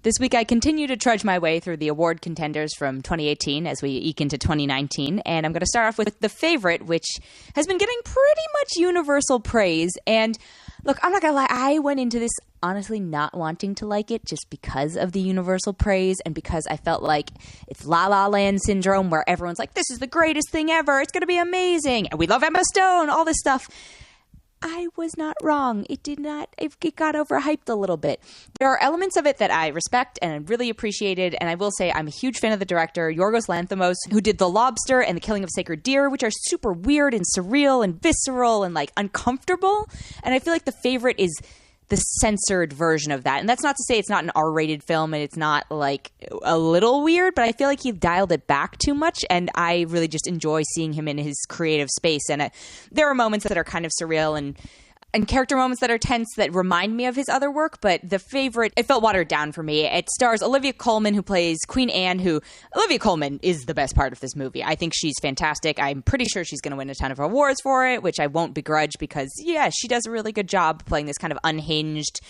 This week, I continue to trudge my way through the award contenders from 2018 as we eke into 2019. And I'm going to start off with The Favorite, which has been getting pretty much universal praise. And look, I'm not going to lie, I went into this honestly not wanting to like it just because of the universal praise and because I felt like it's La La Land syndrome where everyone's like, this is the greatest thing ever. It's going to be amazing. And we love Emma Stone, all this stuff. I was not wrong. It got overhyped a little bit. There are elements of it that I respect and I really appreciated, and I will say I'm a huge fan of the director, Yorgos Lanthimos, who did The Lobster and The Killing of a Sacred Deer, which are super weird and surreal and visceral and like uncomfortable, and I feel like The Favorite is the censored version of that. And that's not to say it's not an R-rated film and it's not like a little weird, but I feel like he dialed it back too much, and I really just enjoy seeing him in his creative space. And there are moments that are kind of surreal and character moments that are tense that remind me of his other work, but The Favorite, it felt watered down for me. It stars Olivia Colman, who plays Queen Anne, Olivia Colman is the best part of this movie. I think she's fantastic. I'm pretty sure she's going to win a ton of awards for it, which I won't begrudge because, yeah, she does a really good job playing this kind of unhinged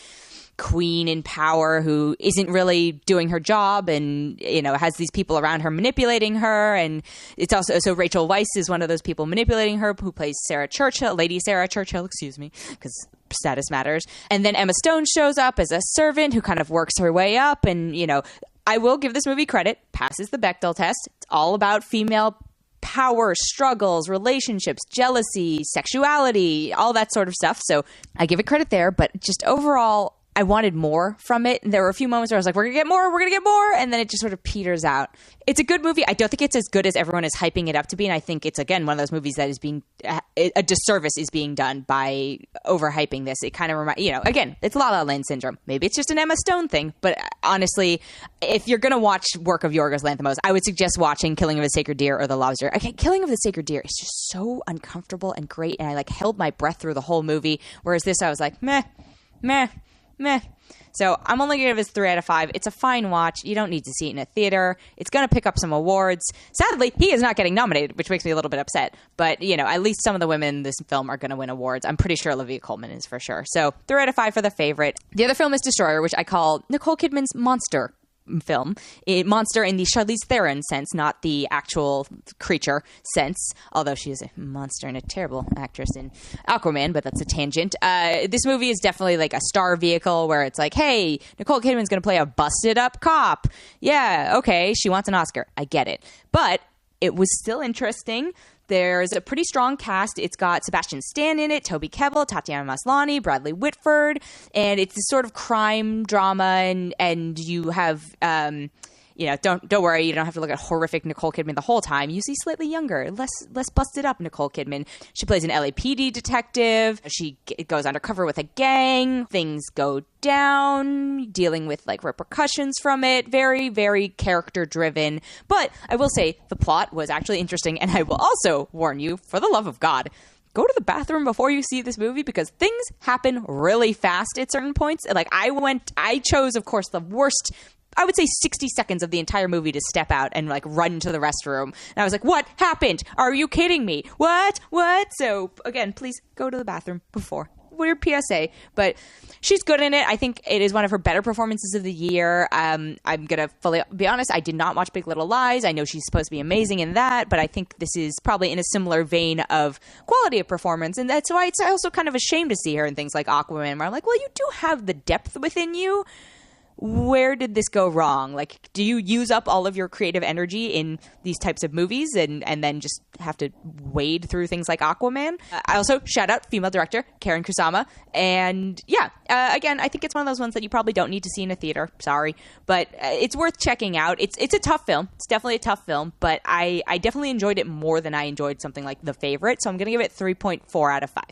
queen in power who isn't really doing her job and, you know, has these people around her manipulating her. And it's also, so Rachel Weisz is one of those people manipulating her, who plays Lady Sarah Churchill, because status matters. And then Emma Stone shows up as a servant who kind of works her way up. And, you know, I will give this movie credit, passes the Bechdel test. It's all about female power, struggles, relationships, jealousy, sexuality, all that sort of stuff. So I give it credit there, but just overall, I wanted more from it. And there were a few moments where I was like, we're going to get more. And then it just sort of peters out. It's a good movie. I don't think it's as good as everyone is hyping it up to be. And I think it's, again, one of those movies that is being, a disservice is being done by overhyping this. It kind of reminds, you know, again, it's La La Land syndrome. Maybe it's just an Emma Stone thing. But honestly, if you're going to watch work of Yorgos Lanthimos, I would suggest watching Killing of a Sacred Deer or The Lobster. Okay, Killing of the Sacred Deer is just so uncomfortable and great. And I like held my breath through the whole movie. Whereas this, I was like, meh. So I'm only going to give it 3 out of 5. It's a fine watch. You don't need to see it in a theater. It's going to pick up some awards. Sadly, he is not getting nominated, which makes me a little bit upset. But, you know, at least some of the women in this film are going to win awards. I'm pretty sure Olivia Colman is for sure. So 3 out of 5 for The Favorite. The other film is Destroyer, which I call Nicole Kidman's monster film. Monster in the Charlize Theron sense, not the actual creature sense, although she is a monster and a terrible actress in Aquaman, but that's a tangent. This movie is definitely like a star vehicle where it's like, hey, Nicole Kidman's going to play a busted up cop. Yeah, okay, she wants an Oscar. I get it. But it was still interesting. There's a pretty strong cast. It's got Sebastian Stan in it, Toby Kebbell, Tatiana Maslany, Bradley Whitford, and it's this sort of crime drama, and you have, you know, don't worry, you don't have to look at horrific Nicole Kidman the whole time. You see slightly younger, less busted up Nicole Kidman. She plays an LAPD detective. She goes undercover with a gang. Things go down, dealing with like repercussions from it. Very, very character driven. But I will say the plot was actually interesting, and I will also warn you, for the love of God, go to the bathroom before you see this movie because things happen really fast at certain points. Like I chose, of course, the worst, I would say 60 seconds of the entire movie to step out and like run to the restroom. And I was like, what happened? Are you kidding me? What? So again, please go to the bathroom before. Weird PSA, but she's good in it. I think it is one of her better performances of the year. I'm going to fully be honest. I did not watch Big Little Lies. I know she's supposed to be amazing in that, but I think this is probably in a similar vein of quality of performance. And that's why it's also kind of a shame to see her in things like Aquaman, where I'm like, well, you do have the depth within you. Where did this go wrong? Like, do you use up all of your creative energy in these types of movies and then just have to wade through things like Aquaman? I also shout out female director Karen Kusama. And yeah, again, I think it's one of those ones that you probably don't need to see in a theater. Sorry. But it's worth checking out. It's a tough film. It's definitely a tough film. But I definitely enjoyed it more than I enjoyed something like The Favorite. So I'm going to give it 3.4 out of 5.